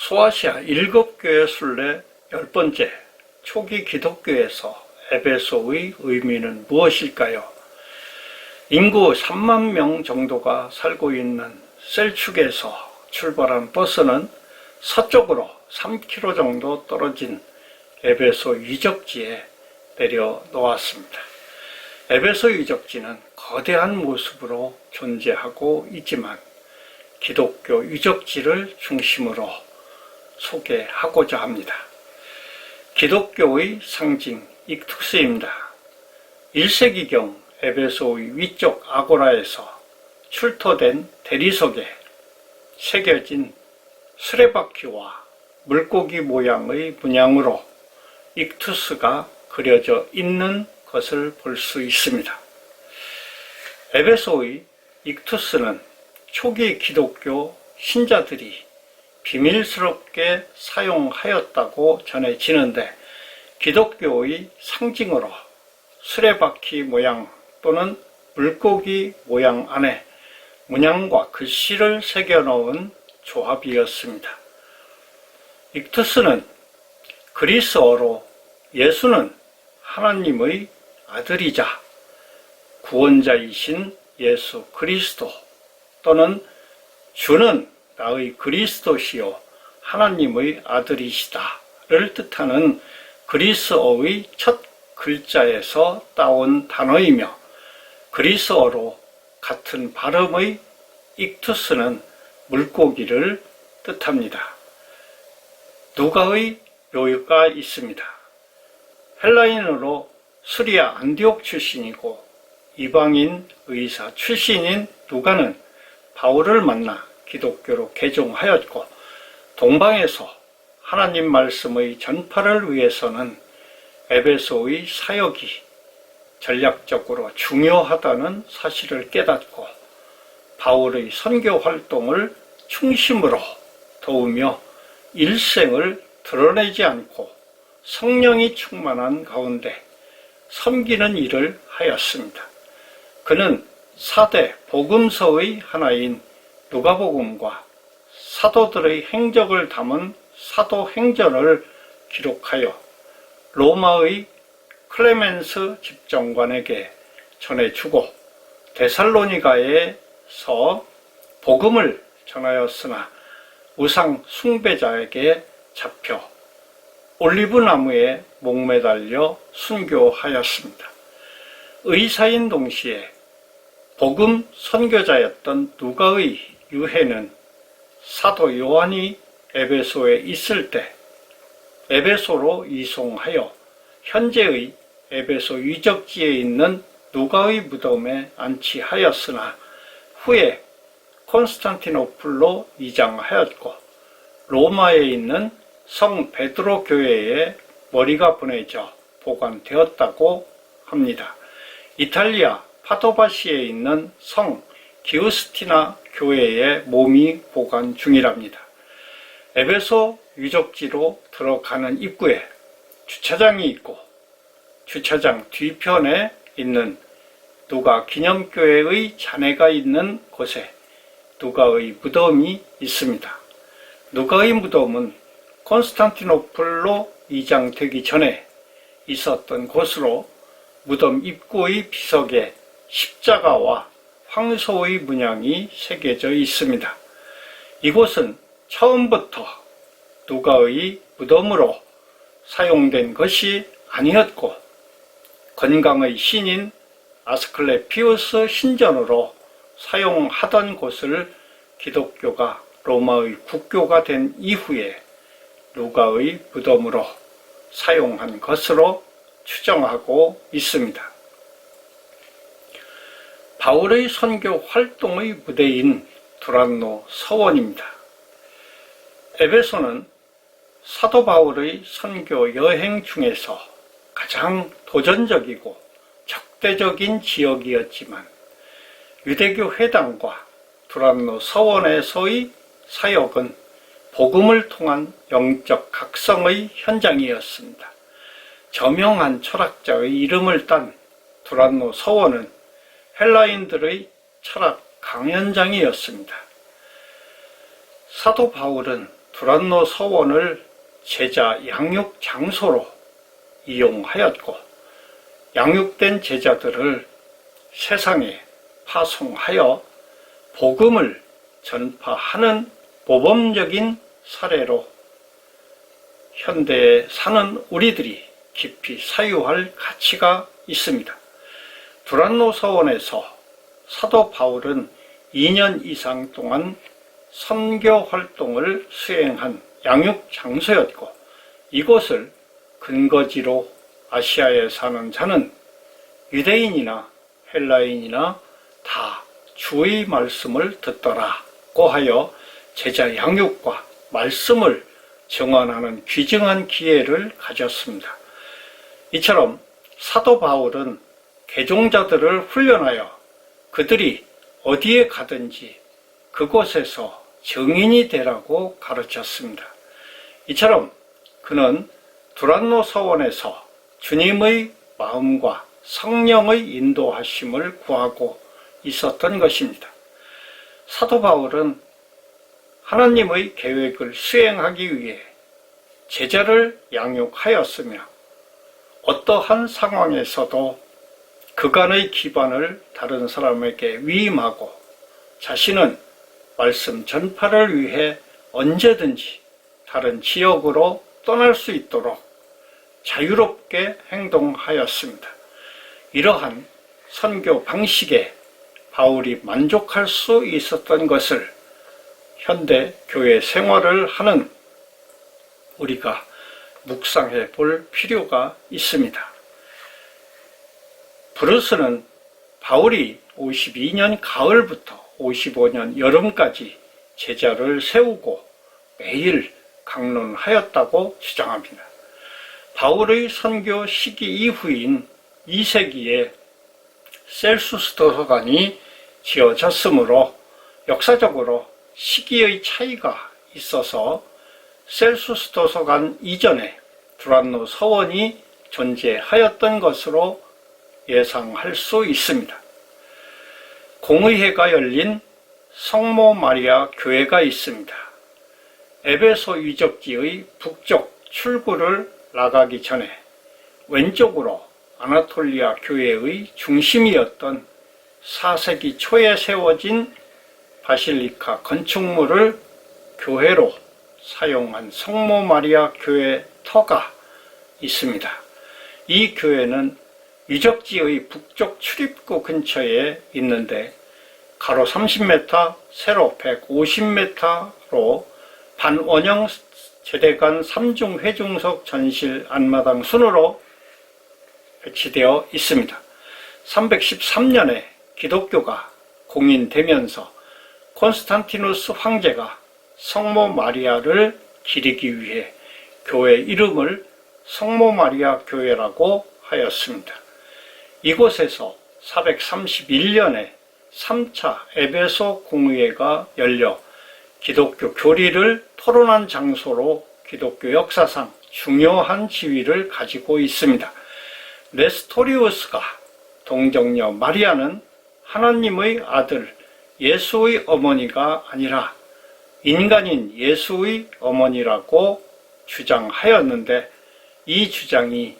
소아시아 7교회 순례 10번째, 초기 기독교에서 에베소의 의미는 무엇일까요? 인구 3만 명 정도가 살고 있는 셀축에서 출발한 버스는 서쪽으로 3km 정도 떨어진 에베소 유적지에 내려놓았습니다. 에베소 유적지는 거대한 모습으로 존재하고 있지만 기독교 유적지를 중심으로 소개하고자 합니다. 기독교의 상징 익투스입니다. 1세기경 에베소의 위쪽 아고라에서 출토된 대리석에 새겨진 수레바퀴와 물고기 모양의 문양으로 익투스가 그려져 있는 것을 볼 수 있습니다. 에베소의 익투스는 초기 기독교 신자들이 비밀스럽게 사용하였다고 전해지는데 기독교의 상징으로 수레바퀴 모양 또는 물고기 모양 안에 문양과 글씨를 새겨놓은 조합이었습니다. 익투스는 그리스어로 예수는 하나님의 아들이자 구원자이신 예수 그리스도 또는 주는 나의 그리스도시요 하나님의 아들이시다를 뜻하는 그리스어의 첫 글자에서 따온 단어이며 그리스어로 같은 발음의 익투스는 물고기를 뜻합니다. 누가의 묘가 있습니다. 헬라인으로 수리아 안디옥 출신이고 이방인 의사 출신인 누가는 바울을 만나 기독교로 개종하였고 동방에서 하나님 말씀의 전파를 위해서는 에베소의 사역이 전략적으로 중요하다는 사실을 깨닫고 바울의 선교 활동을 중심으로 도우며 일생을 드러내지 않고 성령이 충만한 가운데 섬기는 일을 하였습니다. 그는 4대 복음서의 하나인 누가복음과 사도들의 행적을 담은 사도행전을 기록하여 로마의 클레멘스 집정관에게 전해주고 데살로니가에서 복음을 전하였으나 우상 숭배자에게 잡혀 올리브나무에 목매달려 순교하였습니다. 의사인 동시에 복음 선교자였던 누가의 유해는 사도 요한이 에베소에 있을 때 에베소로 이송하여 현재의 에베소 유적지에 있는 누가의 무덤에 안치하였으나 후에 콘스탄티노플로 이장하였고 로마에 있는 성 베드로 교회에 머리가 보내져 보관되었다고 합니다. 이탈리아 파도바시에 있는 성 기우스티나 교회에 몸이 보관 중이랍니다. 에베소 유적지로 들어가는 입구에 주차장이 있고 주차장 뒤편에 있는 누가 기념교회의 잔해가 있는 곳에 누가의 무덤이 있습니다. 누가의 무덤은 콘스탄티노플로 이장되기 전에 있었던 곳으로 무덤 입구의 비석에 십자가와 황소의 문양이 새겨져 있습니다. 이곳은 처음부터 누가의 무덤으로 사용된 것이 아니었고 건강의 신인 아스클레피우스 신전으로 사용하던 곳을 기독교가 로마의 국교가 된 이후에 누가의 무덤으로 사용한 것으로 추정하고 있습니다. 바울의 선교 활동의 무대인 두란노 서원입니다. 에베소는 사도 바울의 선교 여행 중에서 가장 도전적이고 적대적인 지역이었지만 유대교 회당과 두란노 서원에서의 사역은 복음을 통한 영적 각성의 현장이었습니다. 저명한 철학자의 이름을 딴 두란노 서원은 헬라인들의 철학 강연장이었습니다. 사도 바울은 두란노 서원을 제자 양육 장소로 이용하였고, 양육된 제자들을 세상에 파송하여 복음을 전파하는 모범적인 사례로 현대에 사는 우리들이 깊이 사유할 가치가 있습니다. 두란노 서원에서 사도 바울은 2년 이상 동안 선교 활동을 수행한 양육 장소였고, 이곳을 근거지로 아시아에 사는 자는 유대인이나 헬라인이나 다 주의 말씀을 듣더라고 하여 제자 양육과 말씀을 정언하는 귀중한 기회를 가졌습니다. 이처럼 사도 바울은 개종자들을 훈련하여 그들이 어디에 가든지 그곳에서 증인이 되라고 가르쳤습니다. 이처럼 그는 두란노 서원에서 주님의 마음과 성령의 인도하심을 구하고 있었던 것입니다. 사도 바울은 하나님의 계획을 수행하기 위해 제자를 양육하였으며, 어떠한 상황에서도 그간의 기반을 다른 사람에게 위임하고 자신은 말씀 전파를 위해 언제든지 다른 지역으로 떠날 수 있도록 자유롭게 행동하였습니다. 이러한 선교 방식에 바울이 만족할 수 있었던 것을 현대 교회 생활을 하는 우리가 묵상해 볼 필요가 있습니다. 브루스는 바울이 52년 가을부터 55년 여름까지 제자를 세우고 매일 강론하였다고 주장합니다. 바울의 선교 시기 이후인 2세기에 셀수스 도서관이 지어졌으므로 역사적으로 시기의 차이가 있어서 셀수스 도서관 이전에 두란노 서원이 존재하였던 것으로 예상할 수 있습니다. 공의회가 열린 성모 마리아 교회가 있습니다. 에베소 유적지의 북쪽 출구를 나가기 전에 왼쪽으로 아나톨리아 교회의 중심이었던 4세기 초에 세워진 바실리카 건축물을 교회로 사용한 성모 마리아 교회 터가 있습니다. 이 교회는 유적지의 북쪽 출입구 근처에 있는데 가로 30m, 세로 150m로 반원형 제대관 3중 회중석 전실 안마당 순으로 배치되어 있습니다. 313년에 기독교가 공인되면서 콘스탄티누스 황제가 성모 마리아를 기리기 위해 교회 이름을 성모 마리아 교회라고 하였습니다. 이곳에서 431년에 3차 에베소 공의회가 열려 기독교 교리를 토론한 장소로 기독교 역사상 중요한 지위를 가지고 있습니다. 네스토리우스가 동정녀 마리아는 하나님의 아들 예수의 어머니가 아니라 인간인 예수의 어머니라고 주장하였는데, 이 주장이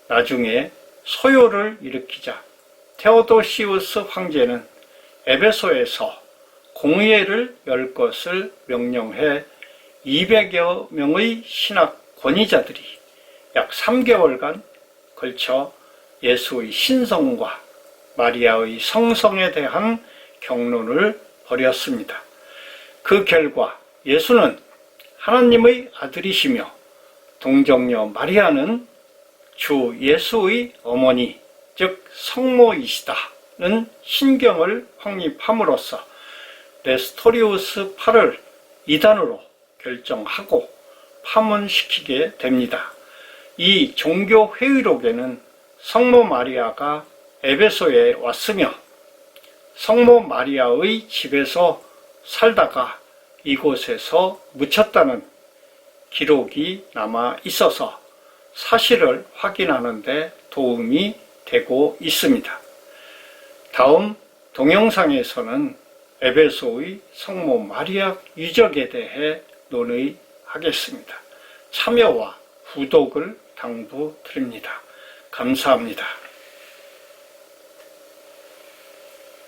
나중에 소요를 일으키자 테오도시우스 황제는 에베소에서 공의회를 열 것을 명령해 200여 명의 신학 권위자들이 약 3개월간 걸쳐 예수의 신성과 마리아의 성성에 대한 경론을 벌였습니다. 그 결과 예수는 하나님의 아들이시며 동정녀 마리아는 주 예수의 어머니, 즉 성모이시다는 신경을 확립함으로써 네스토리우스 파를 이단으로 결정하고 파문시키게 됩니다. 이 종교 회의록에는 성모 마리아가 에베소에 왔으며 성모 마리아의 집에서 살다가 이곳에서 묻혔다는 기록이 남아 있어서 사실을 확인하는 데 도움이 되고 있습니다. 다음 동영상에서는 에베소의 성모 마리아 유적에 대해 논의하겠습니다. 하겠습니다. 참여와 구독을 당부드립니다. 감사합니다.